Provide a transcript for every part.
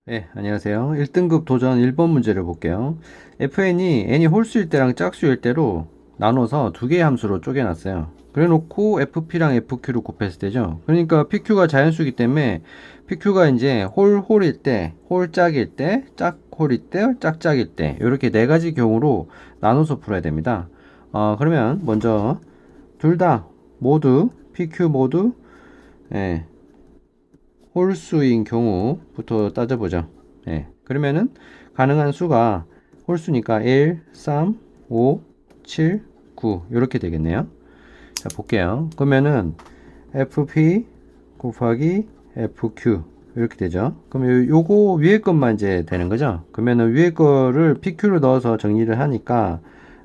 네, 안녕하세요. 1등급 도전 1번 문제를 볼게요. fn이 n이 홀수일 때랑 짝수일 때로 나눠서 두 개의 함수로 쪼개놨어요. 그래 놓고 fp랑 fq를 곱했을 때죠. 그러니까 pq가 자연수이기 때문에 pq가 이제 홀일 때, 홀짝일 때, 짝홀일 때, 짝짝일 때 이렇게 네 가지 경우로 나눠서 풀어야 됩니다. 그러면 먼저 둘 다 모두 pq 모두 예, 홀수인 경우부터 따져보죠. 예, 그러면은 가능한 수가 홀수니까 1, 3, 5, 7, 9 이렇게 되겠네요. 자, 볼게요. 그러면은 FP 곱하기 FQ 이렇게 되죠. 그럼 요거 위에 것만 이제 되는 거죠. 그러면은 위에 거를 PQ로 넣어서 정리를 하니까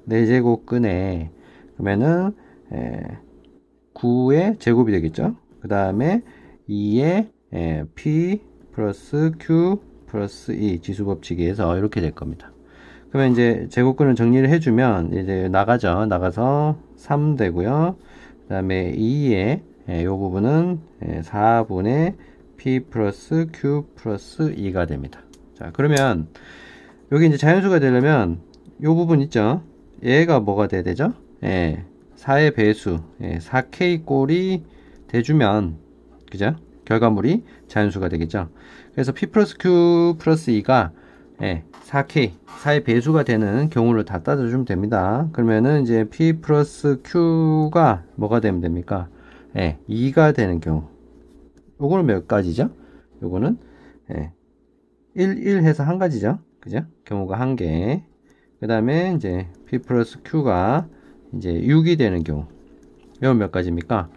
4제곱근에 그러면은 9의 제곱이 되겠죠. 그 다음에 2의 P 플러스 Q 플러스 E 지수법칙에서 이렇게 될 겁니다. 그러면 이제 제곱근을 정리를 해주면 이제 나가죠. 나가서 3 되고요. 그 다음에 2의 이 부분은 4분의 P 플러스 Q 플러스 E가 됩니다. 자, 그러면 여기 이제 자연수가 되려면 이 부분 있죠. 얘가 뭐가 돼야 되죠? 4의 배수, 4K 꼴이 돼주면, 그죠? 결과물이 자연수가 되겠죠. 그래서 P 플러스 Q 플러스 E가 4K, 4의 배수가 되는 경우를 다 따져주면 됩니다. 그러면은 이제 P 플러스 Q가 뭐가 되면 됩니까? 2가 되는 경우. 요거는 몇 가지죠? 요거는 1 해서 한 가지죠. 그죠? 경우가 한 개. 그 다음에 이제 P 플러스 Q가 이제 6이 되는 경우. 이건 몇 가지입니까?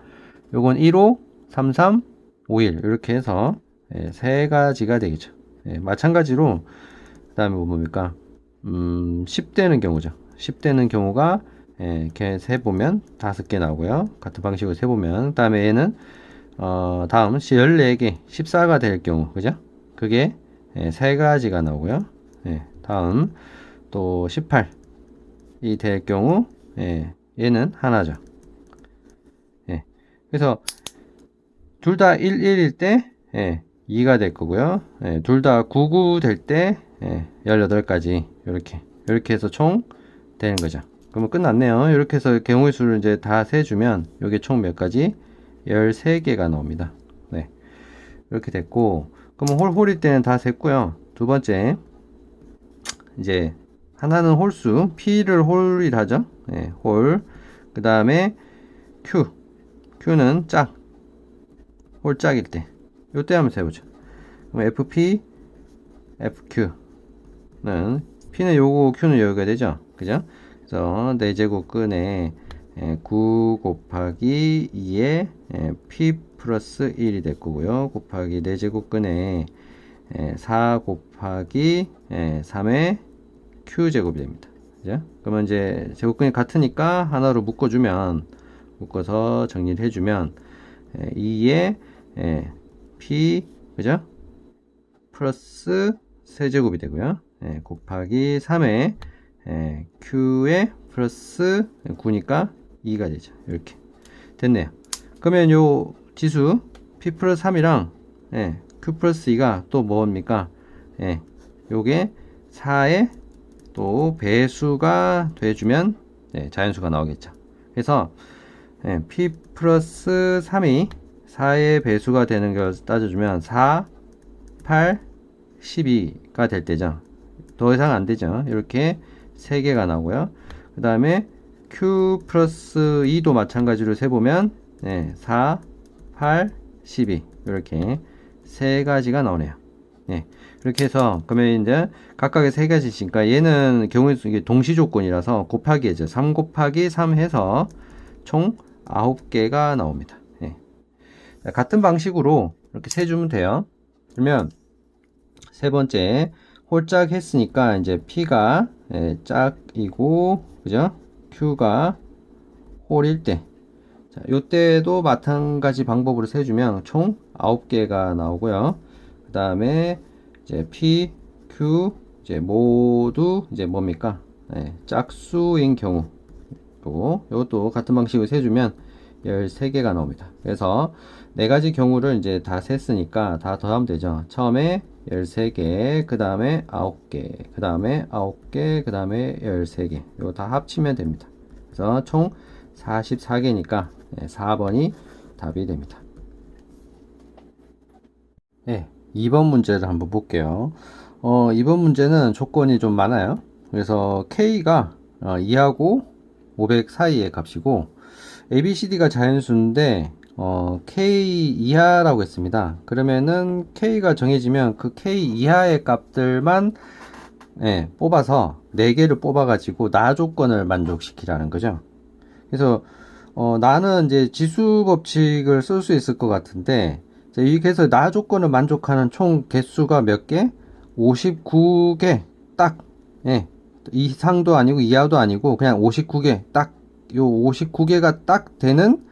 요건 1호, 33, 51 이렇게 해서 세 가지가 되겠죠. 마찬가지로 그 다음에 뭡니까? 10 되는 경우죠. 10 되는 경우가 이렇게 세보면 5개 나오고요. 같은 방식으로 세보면 다음에 얘는 다음 14개 14가 될 경우 그죠? 그게 세 가지가 나오고요. 다음 또 18이 될 경우 얘는 하나죠. 그래서 둘 다 11일 때 2가 될 거고요. 둘 다 99 될 때 18가지 이렇게 해서 총 되는 거죠. 그러면 끝났네요. 이렇게 해서 경우의 수를 이제 다 세주면 이게 총 몇 가지? 13개가 나옵니다. 네. 이렇게 됐고 그러면 홀일 때는 다 셌고요. 두 번째 이제 하나는 홀수 P를 홀이라죠. 홀. 그 다음에 Q는 짝 홀짝일 때 요때 한번 세보죠. 그럼 FP FQ는 P는 요거 Q는 여기가 되죠. 그죠? 그래서 4제곱근에 9 곱하기 2에 P 플러스 1이 될 거고요. 곱하기 4제곱근에 4 곱하기 3의 Q제곱이 됩니다. 그죠? 그러면 이제 제곱근이 같으니까 하나로 묶어서 정리를 해주면 2의 P 그죠? 플러스 세제곱이 되고요. 곱하기 3의 Q의 플러스 9니까 2가 되죠. 이렇게 됐네요. 그러면 요 지수 P 플러스 3이랑 Q 플러스 2가 또 뭡니까? 요게 4의 또 배수가 돼주면 자연수가 나오겠죠. 그래서 P 플러스 3이 4의 배수가 되는 걸 따져주면 4, 8, 12가 될 때죠. 더 이상 안 되죠. 이렇게 3개가 나오고요. 그 다음에 Q 플러스 2도 마찬가지로 세보면 4, 8, 12 이렇게 세 가지가 나오네요. 이렇게 해서 그러면 이제 각각의 세 가지니까 얘는 경우의 수 이게 동시 조건이라서 곱하기 해죠. 3 곱하기 3 해서 총 9개가 나옵니다. 같은 방식으로 이렇게 세주면 돼요. 그러면 세 번째 홀짝 했으니까 이제 P가 짝이고 그죠? Q가 홀일 때 자, 요때도 마찬가지 방법으로 세주면 총 9개가 나오고요. 그 다음에 이제 P, Q 이제 모두 이제 뭡니까? 짝수인 경우 또 이것도 같은 방식으로 세주면 13개가 나옵니다. 그래서 네 가지 경우를 이제 다 셌으니까 다 더하면 되죠. 처음에 13개, 그 다음에 9개, 그 다음에 9개, 그 다음에 13개. 이거 다 합치면 됩니다. 그래서 총 44개니까 4번이 답이 됩니다. 네, 2번 문제를 한번 볼게요. 2번 문제는 조건이 좀 많아요. 그래서 K가 2하고 500 사이의 값이고, ABCD가 자연수인데, K 이하라고 했습니다. 그러면은 K가 정해지면 그 K 이하의 값들만 뽑아서 4개를 뽑아가지고 나 조건을 만족시키라는 거죠. 그래서 나는 이제 지수 법칙을 쓸 수 있을 것 같은데, 이렇게 해서 나 조건을 만족하는 총 개수가 몇 개? 59개 딱. 예. 이상도 아니고 이하도 아니고 그냥 59개 딱. 요 59개가 딱 되는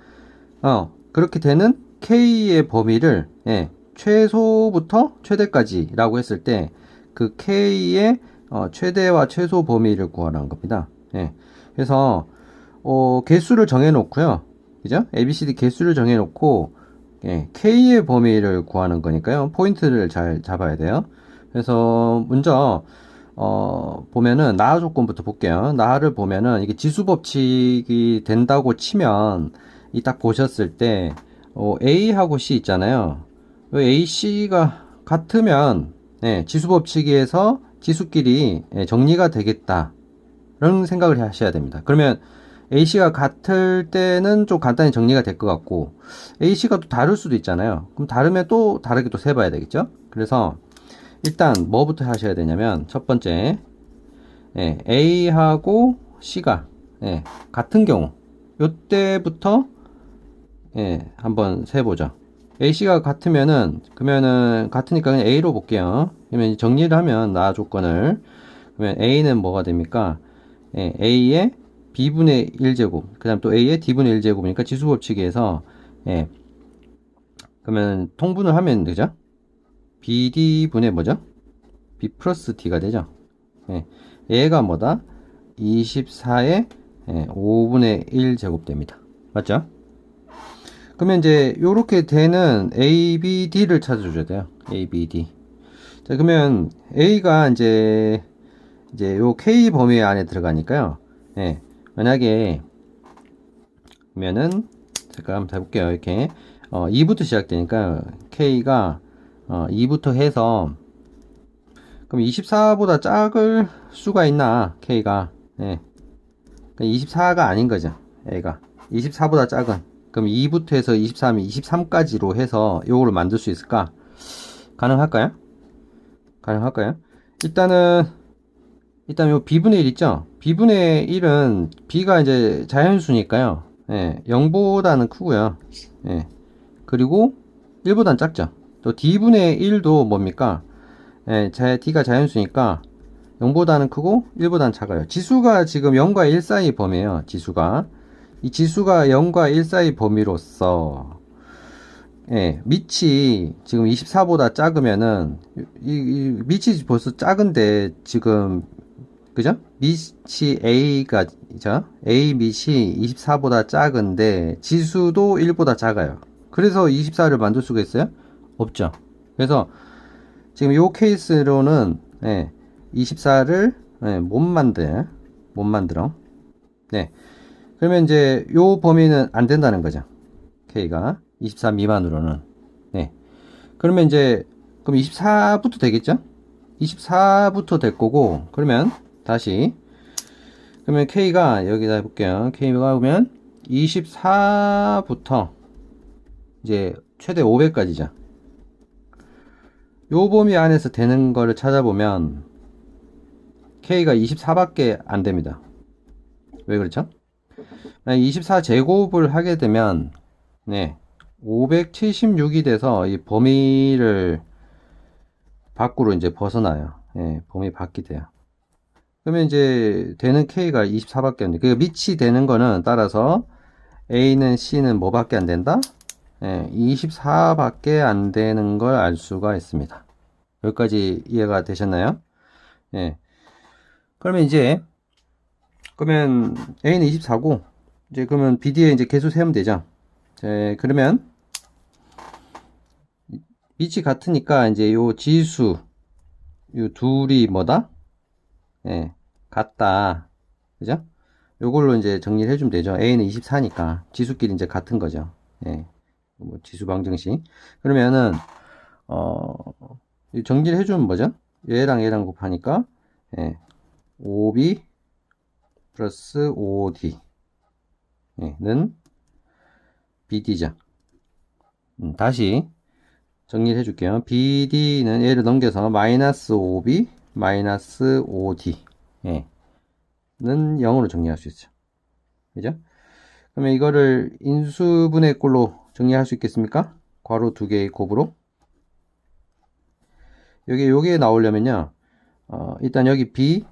그렇게 되는 K의 범위를 최소부터 최대까지라고 했을 때 그 K의 최대와 최소 범위를 구하라는 겁니다. 그래서 개수를 정해 놓고요. 그죠? ABCD 개수를 정해 놓고 K의 범위를 구하는 거니까요. 포인트를 잘 잡아야 돼요. 그래서 먼저 보면은 나하 조건부터 볼게요. 나하를 보면은 이게 지수 법칙이 된다고 치면 이 딱 보셨을 때 A하고 C 있잖아요. A, C가 같으면 지수 법칙에서 지수끼리 정리가 되겠다. 라는 생각을 하셔야 됩니다. 그러면 A씨가 같을 때는 좀 간단히 정리가 될 것 같고, A씨가 또 다를 수도 있잖아요. 그럼 다르면 또 다르게 또 세봐야 되겠죠? 그래서 일단 뭐부터 하셔야 되냐면 첫 번째 A하고 C가 같은 경우 요때부터 한번 세보죠. A씨가 같으면은 그러면은 같으니까 그냥 A로 볼게요. 그러면 정리를 하면 나 조건을 그러면 A는 뭐가 됩니까? A의 B분의 1제곱 그 다음 또 A의 D분의 1제곱이니까 지수법칙에서 그러면 통분을 하면 되죠. BD분의 뭐죠? B 플러스 D가 되죠. 얘가 뭐다? 24의 5분의 1제곱 됩니다. 맞죠? 그러면 이제 요렇게 되는 ABD를 찾아줘야 돼요. ABD. 자, 그러면 A가 이제 요 K 범위 안에 들어가니까요. 만약에 그러면은 잠깐 한번 해볼게요. 이렇게 2부터 시작되니까 K가 2부터 해서 그럼 24보다 작을 수가 있나? K가 24가 아닌 거죠. A가 24보다 작은 그럼 2부터 해서 23이 23까지로 해서 요거를 만들 수 있을까? 가능할까요? 가능할까요? 일단 요 B분의 1 있죠? B분의 1은 B가 이제 자연수니까요. 0보다는 크고요. 그리고 1보다는 작죠. 또 D분의 1도 뭡니까? D가 자연수니까 0보다는 크고 1보다는 작아요. 지수가 지금 0과 1 사이 범위에요. 지수가. 이 지수가 0과 1 사이 범위로서 밑이 지금 24보다 작으면은 이 밑이 벌써 작은데 지금 그죠? 밑이 A가 죠? A 밑이 24보다 작은데 지수도 1보다 작아요. 그래서 24를 만들 수가 있어요? 없죠. 그래서 지금 요 케이스로는 24를 못 만들어. 그러면 이제 요 범위는 안 된다는 거죠. K가 24 미만으로는. 그러면 이제 그럼 24부터 되겠죠? 24부터 될 거고 그러면 다시 그러면 K가 여기다 해볼게요. K가 보면 24부터 이제 최대 500까지죠. 요 범위 안에서 되는 거를 찾아보면 K가 24밖에 안 됩니다. 왜 그렇죠? 24제곱을 하게 되면 576이 돼서 이 범위를 밖으로 이제 벗어나요. 범위 밖이 돼요. 그러면 이제 되는 K가 24밖에 안 돼. 그 밑이 되는 거는 따라서 A는 C는 뭐밖에 안 된다? 24밖에 안 되는 걸 알 수가 있습니다. 여기까지 이해가 되셨나요? 그러면 이제 그러면 A는 24고 이제 그러면 BD에 이제 개수 세우면 되죠. 그러면 밑이 같으니까 이제 요 지수 이 둘이 뭐다? 예, 같다. 그죠? 요걸로 이제 정리를 해주면 되죠. A는 24니까 지수끼리 이제 같은 거죠. 예, 뭐 지수 방정식. 그러면은 정리를 해주면 뭐죠? 얘랑 곱하니까 예, 5B 플러스 5D 는 BD죠. 다시 정리를 해줄게요. BD는 얘를 넘겨서 마이너스 5B 마이너스 5D 는 0으로 정리할 수 있죠. 그죠? 그러면 이거를 인수분해 꼴로 정리할 수 있겠습니까? 괄호 두 개의 곱으로. 여기에 나오려면요. 일단 여기 B,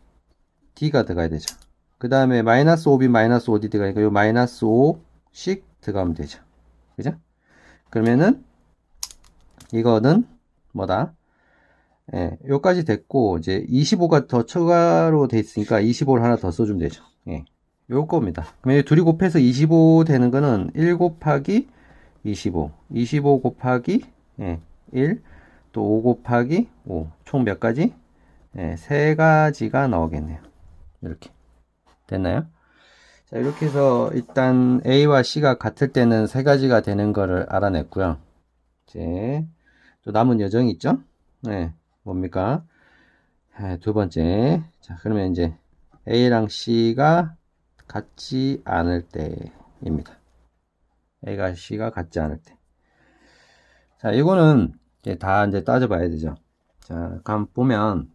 D가 들어가야 되죠. 그 다음에 마이너스 5B 마이너스 5D 들어가니까 요 마이너스 5씩 들어가면 되죠. 그죠? 그러면은 이거는 뭐다? 예, 요까지 됐고 이제 25가 더 추가로 돼 있으니까 25를 하나 더 써주면 되죠. 예, 요겁니다. 그러면 둘이 곱해서 25 되는 거는 1 곱하기 25, 25 곱하기 1, 또 5 곱하기 5, 총 몇 가지? 세 가지가 나오겠네요. 이렇게 됐나요? 자, 이렇게 해서 일단 A와 C가 같을 때는 세 가지가 되는 거를 알아냈고요. 이제 또 남은 여정이 있죠? 네, 뭡니까? 두 번째. 자, 그러면 이제 A랑 C가 같지 않을 때입니다. A가 C가 같지 않을 때. 자, 이거는 이제 다 이제 따져봐야 되죠. 자, 그럼 보면,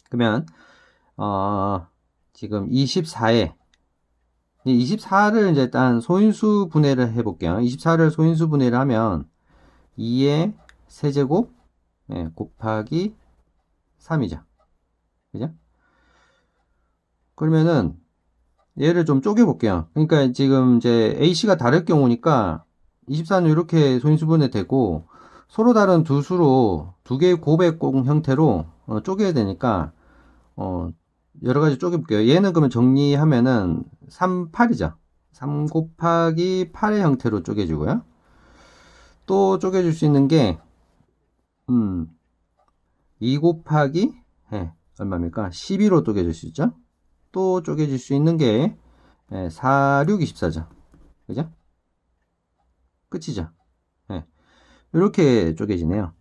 그러면, 지금 24에, 24를 이제 일단 소인수 분해를 해볼게요. 24를 소인수 분해를 하면, 2의 세제곱, 곱하기 3이죠. 그죠? 그러면은, 얘를 좀 쪼개볼게요. 그러니까 지금 이제 A씨가 다를 경우니까, 24는 이렇게 소인수분해 되고 서로 다른 두 수로 두 개의 곱의 공 형태로 쪼개야 되니까 여러 가지 쪼개볼게요. 얘는 그러면 정리하면은 3, 8이죠. 3 곱하기 8의 형태로 쪼개주고요. 또 쪼개줄 수 있는 게 2 곱하기 얼마입니까? 12로 쪼개줄 수 있죠. 또 쪼개줄 수 있는 게 4, 6, 24죠. 그죠? 끝이죠. 네. 이렇게 쪼개지네요.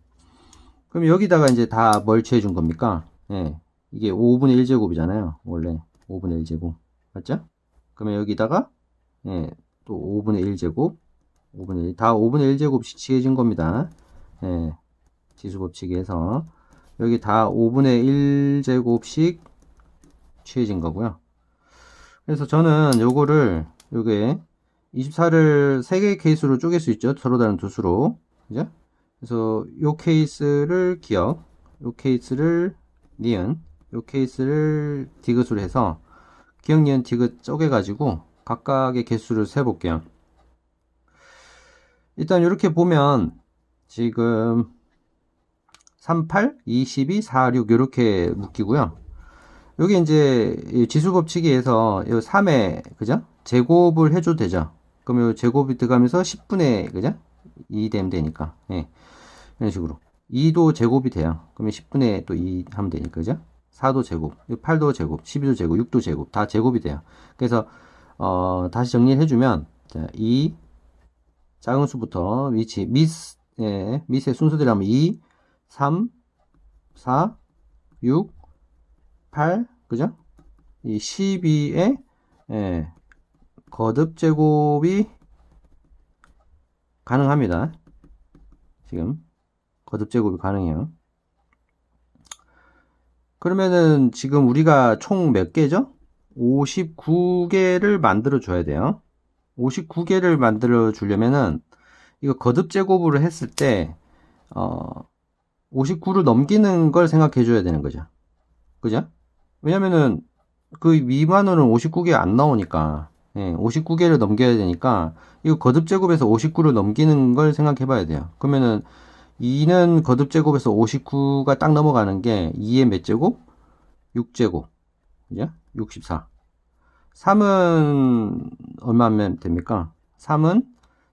그럼 여기다가 이제 다 뭘 취해 준 겁니까? 이게 5분의 1제곱이잖아요. 원래 5분의 1제곱. 맞죠? 그러면 여기다가 또 5분의 1제곱, 5분의 1, 다 5분의 1제곱씩 취해진 겁니다. 지수법칙에서 여기 다 5분의 1제곱씩 취해진 거고요. 그래서 저는 요거를 요게 24를 3개의 케이스로 쪼갤 수 있죠. 서로 다른 두 수로. 그죠? 그래서 요 케이스를 기억, 요 케이스를 니은, 요 케이스를 디귿으로 해서 기억, 니은, 디귿 쪼개가지고 각각의 개수를 세볼게요. 일단 이렇게 보면 지금 38, 22, 46 이렇게 묶이고요. 여기 이제 지수법칙에서 요 3의 그죠? 제곱을 해줘도 되죠. 그럼 요 제곱이 들어가면서 10분의 그죠? 2 되면 되니까 이런 식으로 2도 제곱이 돼요. 그러면 10분의 또 2 하면 되니까 그죠? 4도 제곱, 8도 제곱, 12도 제곱, 6도 제곱 다 제곱이 돼요. 그래서 다시 정리를 해주면 자, 2 작은 수부터 밑의 순서대로 하면 2, 3, 4, 6, 8 그죠? 이 12의 거듭 제곱이 가능합니다. 지금 거듭 제곱이 가능해요. 그러면은 지금 우리가 총 몇 개죠? 59개를 만들어 줘야 돼요. 59개를 만들어 주려면은 이거 거듭 제곱으로 했을 때 59를 넘기는 걸 생각해 줘야 되는 거죠. 그죠? 왜냐면은 그 미만으로는 59개 안 나오니까 59개를 넘겨야 되니까 이거 거듭 제곱에서 59를 넘기는 걸 생각해 봐야 돼요. 그러면은 2는 거듭 제곱에서 59가 딱 넘어가는 게 2의 몇 제곱? 6제곱. 그죠? 64. 3은 얼마면 됩니까? 3은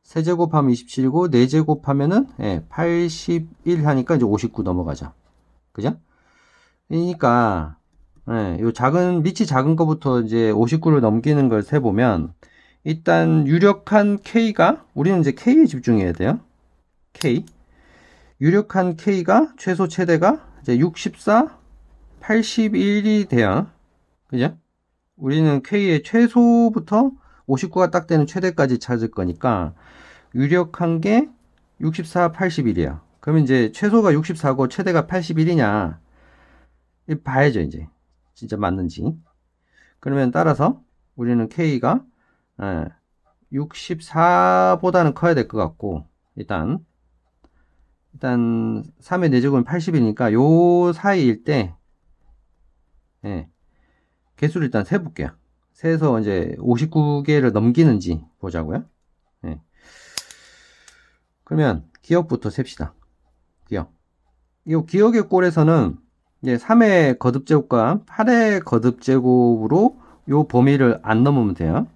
세제곱하면 27이고 4제곱하면은 81 하니까 이제 59 넘어가죠. 그죠? 그러니까 요 작은 밑이 작은 거부터 이제 59를 넘기는 걸 세보면 일단 유력한 K가 우리는 이제 K에 집중해야 돼요. K 유력한 K가 최소 최대가 이제 64, 81이 돼요. 그죠? 우리는 K의 최소부터 59가 딱 되는 최대까지 찾을 거니까 유력한 게 64, 81이에요. 그러면 이제 최소가 64고 최대가 81이냐 봐야죠 이제 진짜 맞는지. 그러면 따라서 우리는 K가 64보다는 커야 될 것 같고 일단 3의 4제곱은 80이니까 요 사이일 때 개수를 일단 세볼게요. 세서 이제 59개를 넘기는지 보자고요. 그러면 기억부터 셉시다. 기억. 이 기억의 꼴에서는 이제 3의 거듭제곱과 8의 거듭제곱으로 요 범위를 안 넘으면 돼요.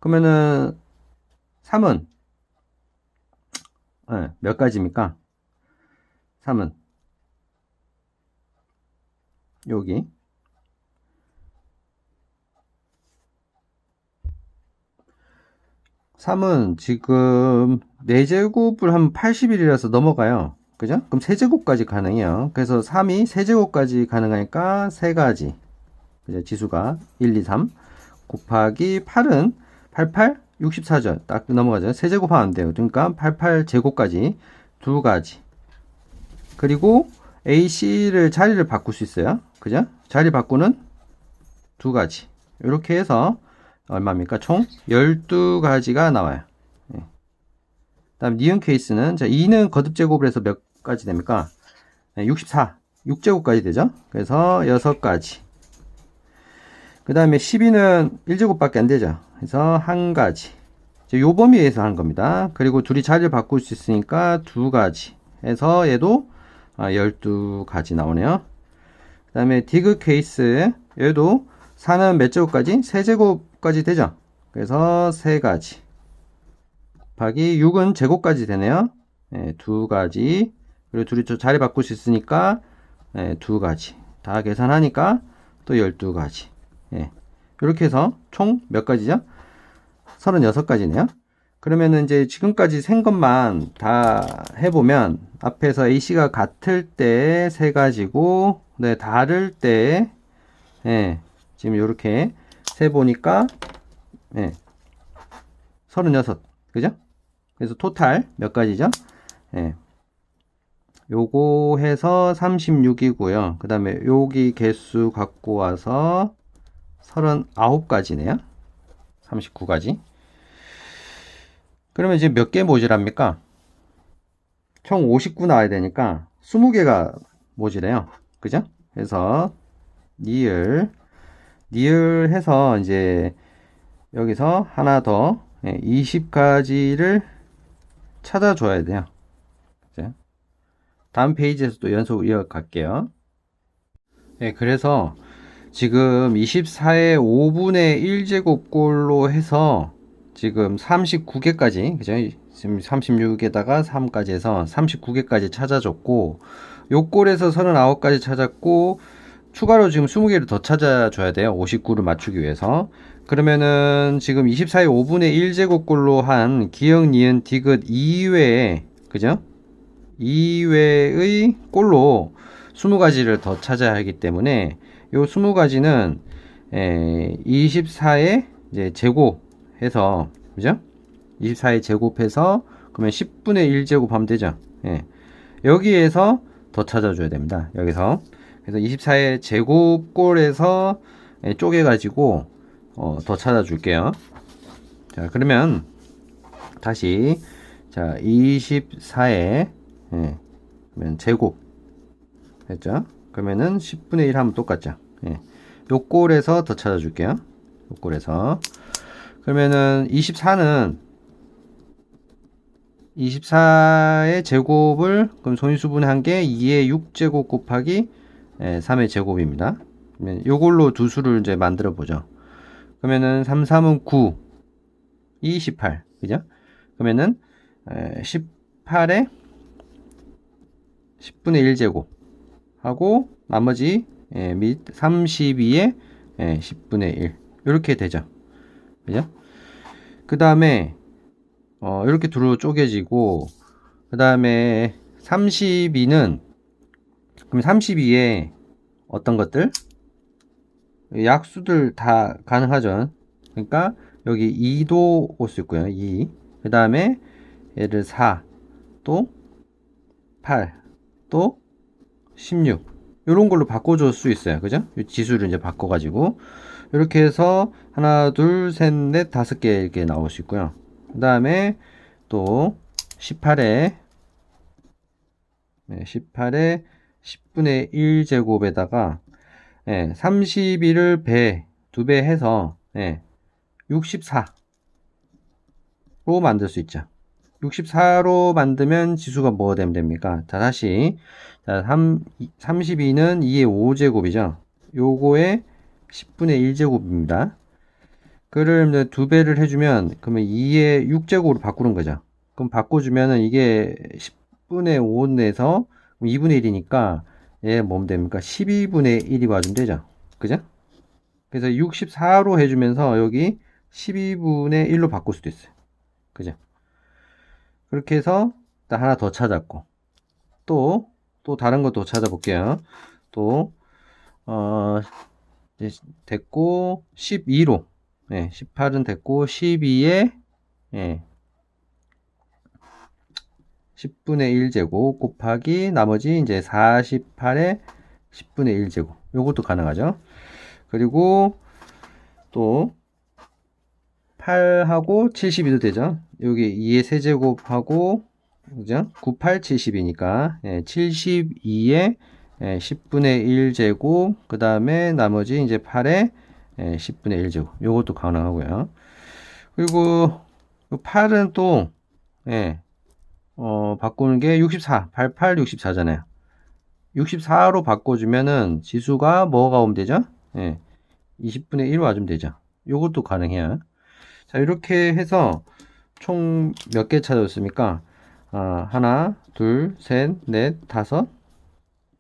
그러면은 3은 몇 가지입니까? 3은 여기 3은 지금 4제곱을 하면 80일이라서 넘어가요. 그죠? 그럼 세제곱까지 가능해요. 그래서 3이 세제곱까지 가능하니까 3가지. 그죠? 지수가 1, 2, 3 곱하기 8은 88, 64죠. 딱 넘어가죠. 세제곱하면 안 돼요. 그러니까 88제곱까지 2가지. 그리고 AC를 자리를 바꿀 수 있어요. 그죠? 자리 바꾸는 2가지. 이렇게 해서 얼마입니까? 총 12가지가 나와요. 다음 니은 케이스는 자 2는 거듭제곱을 해서 몇 가지 됩니까? 64 6제곱까지 되죠. 그래서 6가지. 그 다음에 12는 1제곱밖에 안 되죠. 그래서 1가지. 요 범위에서 한 겁니다. 그리고 둘이 자리를 바꿀 수 있으니까 2가지 해서 얘도 12가지 나오네요. 그 다음에 디귿 케이스 얘도 4는 몇 제곱까지? 3제곱까지 되죠. 그래서 3가지 곱하기 6은 제곱까지 되네요. 2가지. 그리고 둘이 또 자리 바꿀 수 있으니까 2가지. 다 계산하니까 또 12가지. 이렇게 해서 총 몇 가지죠? 36가지네요. 그러면은 이제 지금까지 센 것만 다 해보면 앞에서 AC가 같을 때 3가지고 다를 때 지금 이렇게 세보니까 36 그죠? 그래서 토탈 몇 가지죠? 요거 해서 36이고요. 그 다음에 여기 개수 갖고 와서 39가지네요. 39가지. 그러면 이제 몇 개 모질합니까? 총 59 나와야 되니까 20개가 모질해요. 그죠? 그래서 니을 해서 이제 여기서 하나 더 20가지를 찾아줘야 돼요. 그죠? 다음 페이지에서 또 연속 이어갈게요. 그래서 지금 24의 5분의 1제곱꼴로 해서 지금 39개까지, 그죠? 지금 36에다가 3까지 해서 39개까지 찾아줬고, 요 꼴에서 39까지 찾았고, 추가로 지금 20개를 더 찾아줘야 돼요. 59를 맞추기 위해서. 그러면은 지금 24의 5분의 1제곱꼴로 한 기역, 니은, 디귿 이외에, 그죠? 이외의 꼴로 20가지를 더 찾아야 하기 때문에 요 20가지는 24의 이제 제곱해서 그죠? 24의 제곱해서 그러면 10분의 1 제곱하면 되죠. 여기에서 더 찾아줘야 됩니다. 여기서 그래서 24의 제곱꼴에서 쪼개 가지고 더 찾아줄게요. 자 그러면 다시 자 24의 그러면 제곱 했죠. 그러면은 10분의 1 하면 똑같죠. 요 꼴에서 더 찾아줄게요. 요 꼴에서 그러면은 24의 제곱을 그럼 소인수분한 게 2의 6제곱 곱하기 3의 제곱입니다. 그러면 요걸로 두 수를 이제 만들어 보죠. 그러면은 3, 3은 9, 2, 18. 그죠? 그러면은 18에 10분의 1제곱 하고 나머지 및 32의 10분의 1 이렇게 되죠. 그죠? 그 다음에 이렇게 두로 쪼개지고 그 다음에 32는 그럼 32에 어떤 것들? 약수들 다 가능하죠. 그러니까 여기 2도 올 수 있고요. 2. 그 다음에 얘를 4, 또 8, 또 16. 이런 걸로 바꿔줄 수 있어요. 그죠? 이 지수를 이제 바꿔가지고 이렇게 해서 하나, 둘, 셋, 넷, 다섯 개 이렇게 나올 수 있고요. 그 다음에 또 18에 10분의 1제곱에다가 31을 두 배 해서 64로 만들 수 있죠. 64로 만들면 지수가 뭐가 되면 됩니까? 자, 다시. 자, 32는 2의 5제곱이죠. 요거의 10분의 1제곱입니다. 그를 이제 두 배를 해주면, 그러면 2의 6제곱으로 바꾸는 거죠. 그럼 바꿔주면은 이게 10분의 5에서 2분의 1이니까, 얘 뭐면 됩니까? 12분의 1이 와주면 되죠. 그죠? 그래서 64로 해주면서 여기 12분의 1로 바꿀 수도 있어요. 그죠? 그렇게 해서 하나 더 찾았고, 또 다른 것도 찾아볼게요. 또, 이제 됐고, 12로. 18은 됐고, 12에, 10분의 1제곱 곱하기 나머지 이제 48에 10분의 1제곱. 요것도 가능하죠. 그리고 또 8하고 72도 되죠. 여기 2의 세제곱하고 그죠? 98, 70이니까 72에 10분의 1제곱 그 다음에 나머지 이제 8에 10분의 1제곱 요것도 가능하고요. 그리고 8은 또 바꾸는 게 64, 88, 64잖아요. 64로 바꿔주면은 지수가 뭐가 오면 되죠? 20분의 1 와주면 되죠. 요것도 가능해요. 자, 이렇게 해서 총 몇 개 찾아줬습니까? 하나, 둘, 셋, 넷, 다섯,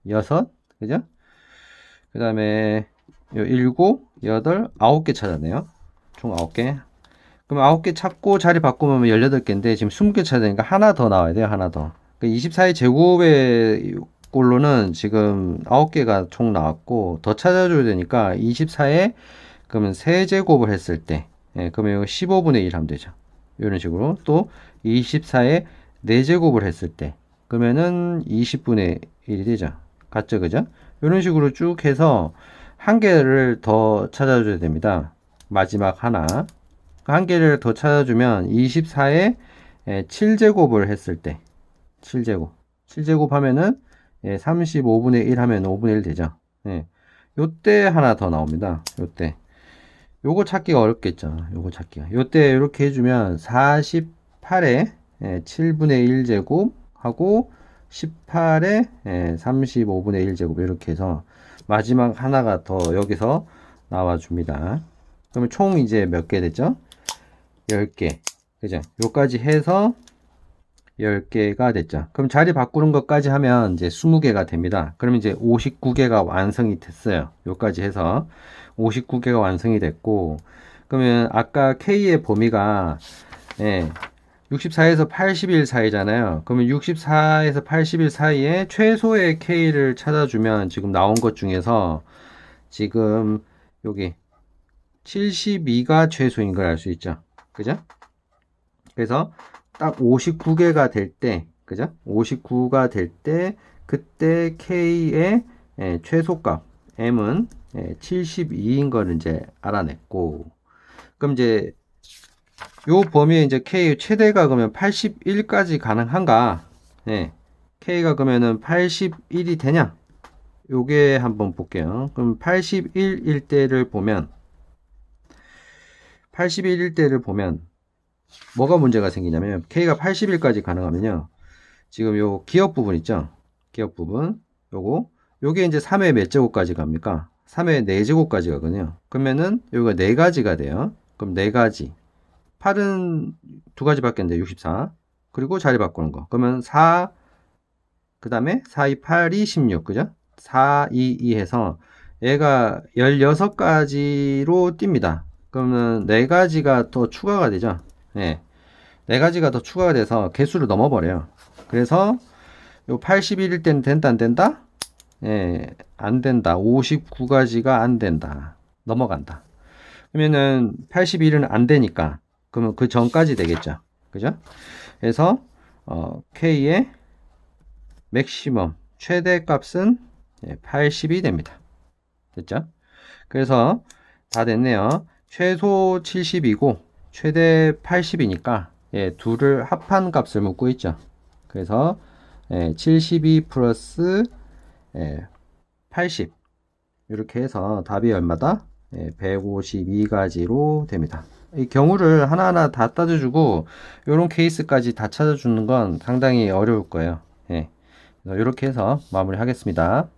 여섯, 그죠? 그 다음에 일곱, 여덟, 아홉 개 찾았네요. 총 9개. 그럼 9개 찾고 자리 바꾸면 18개인데 지금 20개 찾아야 되니까 하나 더 나와야 돼요. 하나 더. 24의 제곱의 꼴로는 지금 9개가 총 나왔고 더 찾아줘야 되니까 24에 그러면 세제곱을 했을 때 그러면 이거 15분의 1 하면 되죠. 이런 식으로 또 24에 4제곱을 했을 때 그러면은 20분의 1이 되죠. 같죠, 그죠? 이런 식으로 쭉 해서 한 개를 더 찾아줘야 됩니다. 마지막 하나. 한 개를 더 찾아주면 24에 7제곱을 했을 때 7제곱. 7제곱 하면은 35분의 1 하면 5분의 1 되죠. 요때 하나 더 나옵니다. 요때. 요거 찾기가 어렵겠죠. 요거 찾기가. 요때 이렇게 해주면 48에 7분의 1제곱 하고 18에 35분의 1제곱 이렇게 해서 마지막 하나가 더 여기서 나와줍니다. 그러면 총 이제 몇 개 됐죠? 10개. 그죠? 요까지 해서 10개가 됐죠. 그럼 자리 바꾸는 것까지 하면 이제 20개가 됩니다. 그럼 이제 59개가 완성이 됐어요. 요까지 해서 59개가 완성이 됐고, 그러면 아까 K의 범위가 64에서 80일 사이잖아요. 그러면 64에서 80일 사이에 최소의 K를 찾아주면 지금 나온 것 중에서 지금 여기 72가 최소인 걸 알 수 있죠. 그죠? 그래서 딱 59개가 될 때, 그죠? 59가 될 때, 그때 K의 최소값, M은 72인 걸 이제 알아냈고, 그럼 이제 요 범위에 이제 K의 최대가 그러면 81까지 가능한가? K가 그러면은 81이 되냐? 요게 한번 볼게요. 그럼 81일 때를 보면, 81일 때를 보면, 뭐가 문제가 생기냐면 K가 80일까지 가능하면요. 지금 요 기억 부분 있죠? 기억 부분. 요게 이제 3회 몇 제곱까지 갑니까? 3회 4제곱까지 가거든요. 그러면은 요가 4가지가 돼요. 그럼 4가지. 8은 2가지밖에 안 돼. 64. 그리고 자리 바꾸는 거. 그러면 4, 그 다음에 4, 2, 8이 16. 그죠? 4, 2, 2 해서 얘가 16가지로 뜁니다. 그러면 4가지가 더 추가가 되죠. 예. 4가지가 더 추가가 돼서 개수를 넘어버려요. 그래서 요 81일 때는 된다, 안 된다? 예, 안 된다. 59가지가 안 된다. 넘어간다. 그러면은 81은 안 되니까 그러면 그 전까지 되겠죠. 그죠? 그래서 K의 맥시멈 최대 값은 80이 됩니다. 됐죠? 그래서 다 됐네요. 최소 70이고 최대 80이니까 둘을 합한 값을 묻고 있죠. 그래서 72 플러스 80 이렇게 해서 답이 얼마다? 152가지로 됩니다. 이 경우를 하나하나 다 따져주고 이런 케이스까지 다 찾아주는 건 상당히 어려울 거예요. 이렇게 해서 마무리 하겠습니다.